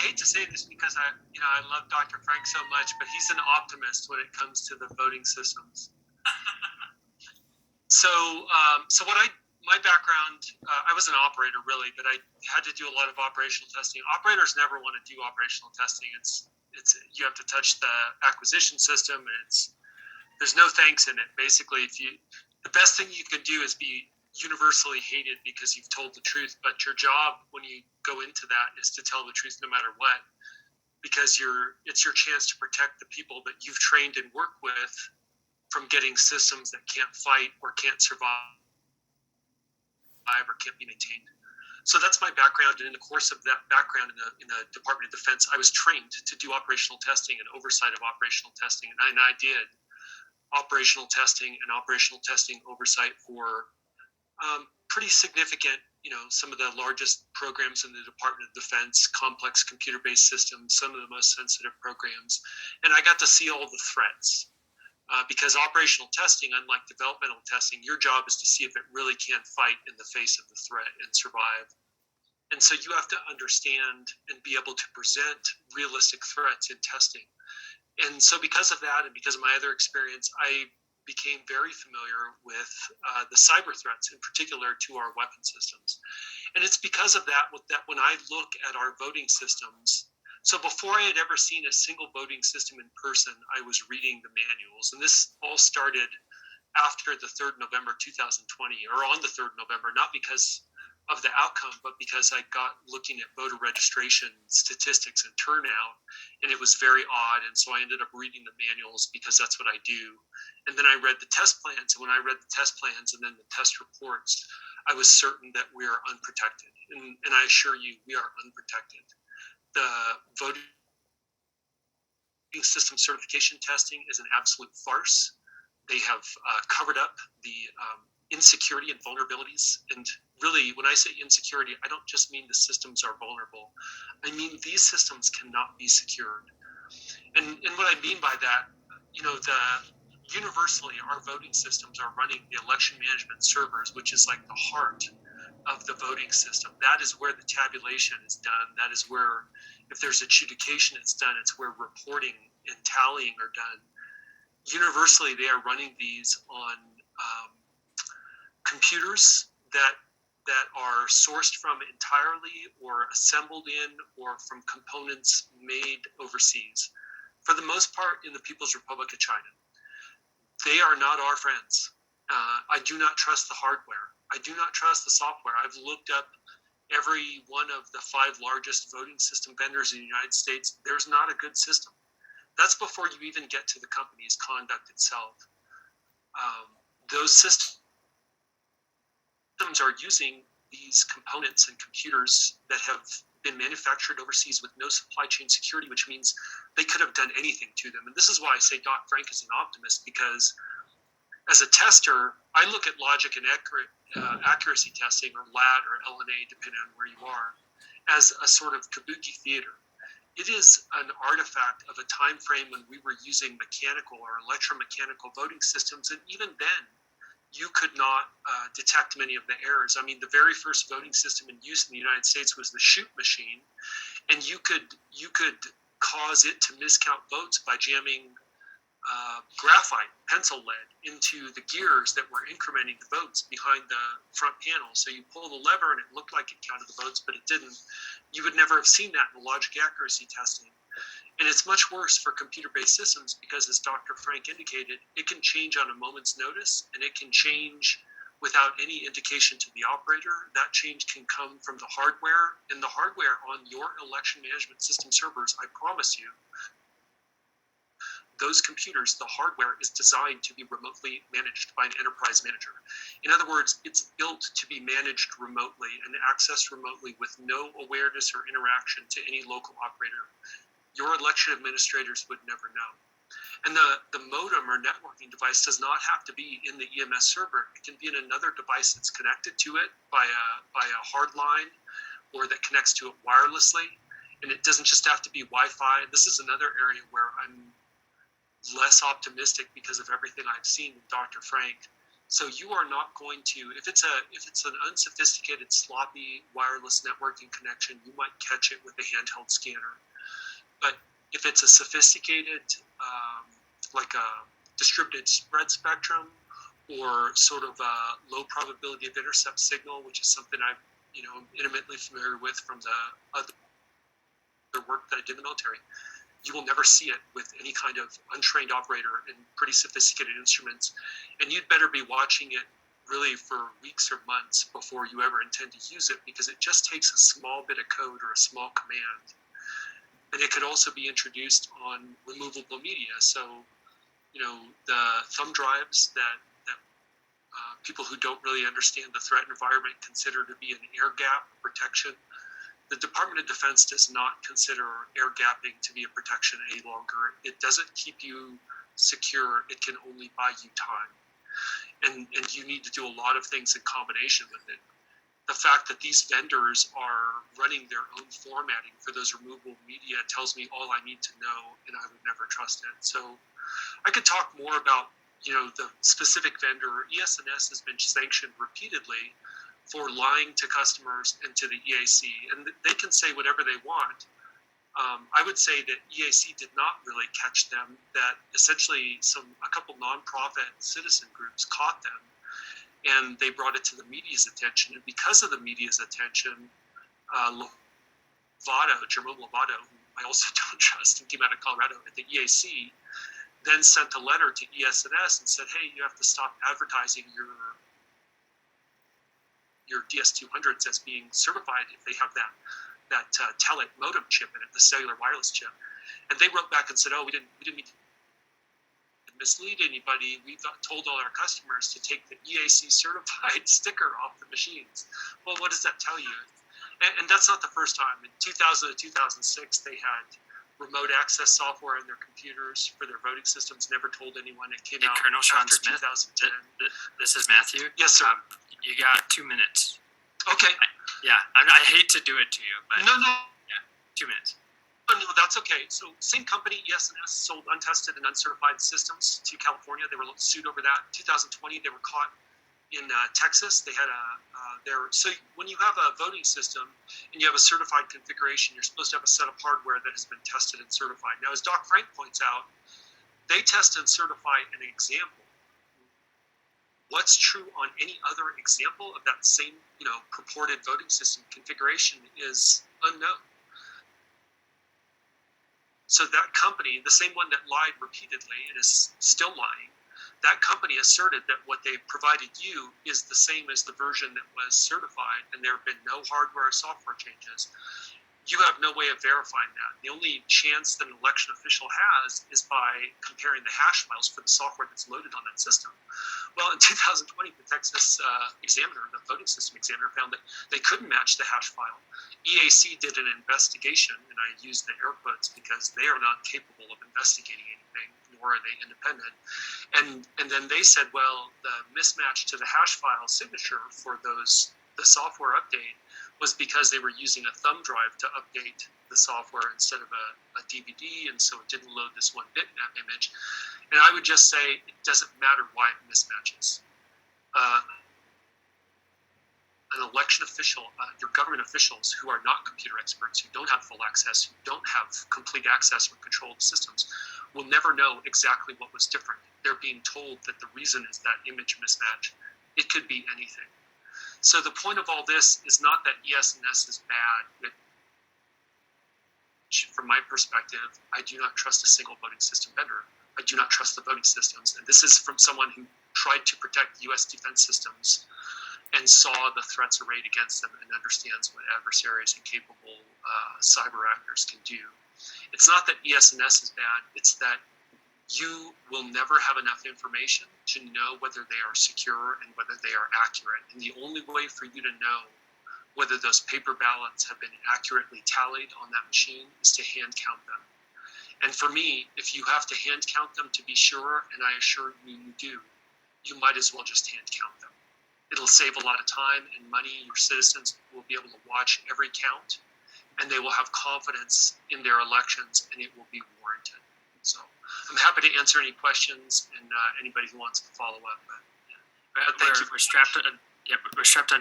hate to say this because I love Dr. Frank so much, but he's an optimist when it comes to the voting systems. So my background, I was an operator really, but I had to do a lot of operational testing. Operators never want to do operational testing. It's you have to touch the acquisition system, and there's no thanks in it. Basically, the best thing you can do is be universally hated because you've told the truth, but your job when you go into that is to tell the truth no matter what, because it's your chance to protect the people that you've trained and worked with from getting systems that can't fight or can't survive or can't be maintained. So that's my background, and in the course of that background in the Department of Defense, I was trained to do operational testing and oversight of operational testing, and I did operational testing and operational testing oversight for pretty significant, some of the largest programs in the Department of Defense, complex computer-based systems, some of the most sensitive programs, and I got to see all the threats. Because operational testing, unlike developmental testing, your job is to see if it really can fight in the face of the threat and survive. And so you have to understand and be able to present realistic threats in testing. And so because of that and because of my other experience, I became very familiar with the cyber threats, in particular to our weapon systems. And it's because of that when I look at our voting systems. So before I had ever seen a single voting system in person, I was reading the manuals. And this all started after the 3rd November 2020, or on the 3rd November, not because of the outcome, but because I got looking at voter registration statistics and turnout, and it was very odd. And so I ended up reading the manuals because that's what I do. And then I read the test plans. And when I read the test plans and then the test reports, I was certain that we are unprotected. And I assure you, we are unprotected. The voting system certification testing is an absolute farce. They have covered up the insecurity and vulnerabilities. And really, when I say insecurity, I don't just mean the systems are vulnerable. I mean these systems cannot be secured. And what I mean by that, universally, our voting systems are running the election management servers, which is like the heart of the voting system. That is where the tabulation is done. That is where, if there's adjudication, it's done. It's where reporting and tallying are done. Universally, they are running these on computers that are sourced from entirely or assembled in or from components made overseas. For the most part, in the People's Republic of China. They are not our friends. I do not trust the hardware. I do not trust the software. I've looked up every one of the 5 largest voting system vendors in the United States. There's not a good system. That's before you even get to the company's conduct itself. Those systems are using these components and computers that have been manufactured overseas with no supply chain security, which means they could have done anything to them. And this is why I say Doc Frank is an optimist, because as a tester, I look at logic and accuracy testing, or LAT or LNA, depending on where you are, as a sort of kabuki theater. It is an artifact of a time frame when we were using mechanical or electromechanical voting systems, and even then, you could not detect many of the errors. I mean, the very first voting system in use in the United States was the chute machine, and you could cause it to miscount votes by jamming graphite, pencil lead, into the gears that were incrementing the votes behind the front panel. So you pull the lever and it looked like it counted the votes, but it didn't. You would never have seen that in the logic accuracy testing. And it's much worse for computer-based systems because, as Dr. Frank indicated, it can change on a moment's notice, and it can change without any indication to the operator. That change can come from the hardware, and the hardware on your election management system servers, I promise you, those computers, the hardware is designed to be remotely managed by an enterprise manager. In other words, it's built to be managed remotely and accessed remotely with no awareness or interaction to any local operator. Your election administrators would never know. And the modem or networking device does not have to be in the EMS server. It can be in another device that's connected to it by a hard line, or that connects to it wirelessly. And it doesn't just have to be Wi-Fi. This is another area where I'm less optimistic because of everything I've seen with Dr. Frank. So you are not going to, if it's an unsophisticated, sloppy wireless networking connection, you might catch it with a handheld scanner. But if it's a sophisticated, like a distributed spread spectrum, or sort of a low probability of intercept signal, which is something I'm intimately familiar with from the other work that I did in the military, you will never see it with any kind of untrained operator in pretty sophisticated instruments. And you'd better be watching it really for weeks or months before you ever intend to use it, because it just takes a small bit of code or a small command. And it could also be introduced on removable media. So, the thumb drives that people who don't really understand the threat environment consider to be an air gap protection. The Department of Defense does not consider air gapping to be a protection any longer. It doesn't keep you secure. It can only buy you time. And you need to do a lot of things in combination with it. The fact that these vendors are running their own formatting for those removable media tells me all I need to know, and I would never trust it. So I could talk more about the specific vendor. ES&S has been sanctioned repeatedly for lying to customers and to the EAC, and they can say whatever they want. I would say that EAC did not really catch them, that essentially a couple nonprofit citizen groups caught them, and they brought it to the media's attention. And because of the media's attention, Jerome Lovato, who I also don't trust, and came out of Colorado at the EAC, then sent a letter to ES&S and said, hey, you have to stop advertising your DS200s as being certified if they have that Telit modem chip in it, the cellular wireless chip. And they wrote back and said, oh, we didn't mean to mislead anybody. We told all our customers to take the EAC certified sticker off the machines. Well, what does that tell you? And that's not the first time. In 2000 to 2006, they had remote access software in their computers for their voting systems. Never told anyone. It came out Colonel Shawn after Smith, 2010. This is Matthew. Yes, sir. You got 2 minutes. Okay. I hate to do it to you, but no. Yeah, 2 minutes. No, that's okay. So same company, ES&S, sold untested and uncertified systems to California. They were sued over that. 2020, they were caught in Texas. They had so when you have a voting system and you have a certified configuration, you're supposed to have a set of hardware that has been tested and certified. Now, as Doc Frank points out, they test and certify an example. What's true on any other example of that same, purported voting system configuration is unknown. So that company, the same one that lied repeatedly and is still lying, that company asserted that what they provided you is the same as the version that was certified, and there have been no hardware or software changes. You have no way of verifying that. The only chance that an election official has is by comparing the hash files for the software that's loaded on that system. Well, in 2020, the Texas examiner, the voting system examiner, found that they couldn't match the hash file. EAC did an investigation, and I use the air quotes because they are not capable of investigating anything, nor are they independent. And then they said, well, the mismatch to the hash file signature for the software update was because they were using a thumb drive to update the software instead of a DVD, and so it didn't load this one bitmap image. And I would just say it doesn't matter why it mismatches. An election official, your government officials who are not computer experts, who don't have full access, who don't have complete access or control of the systems, will never know exactly what was different. They're being told that the reason is that image mismatch. It could be anything. So the point of all this is not that ES&S is bad. From my perspective, I do not trust a single voting system vendor. I do not trust the voting systems. And this is from someone who tried to protect U.S. defense systems and saw the threats arrayed against them and understands what adversaries and capable cyber actors can do. It's not that ES&S is bad. It's that you will never have enough information to know whether they are secure and whether they are accurate. And the only way for you to know whether those paper ballots have been accurately tallied on that machine is to hand count them. And for me, if you have to hand count them to be sure, and I assure you you do, you might as well just hand count them. It'll save a lot of time and money. Your citizens will be able to watch every count, and they will have confidence in their elections, and it will be warranted. So I'm happy to answer any questions and anybody who wants to follow up. thank you. We're strapped on. Yep, we're strapped on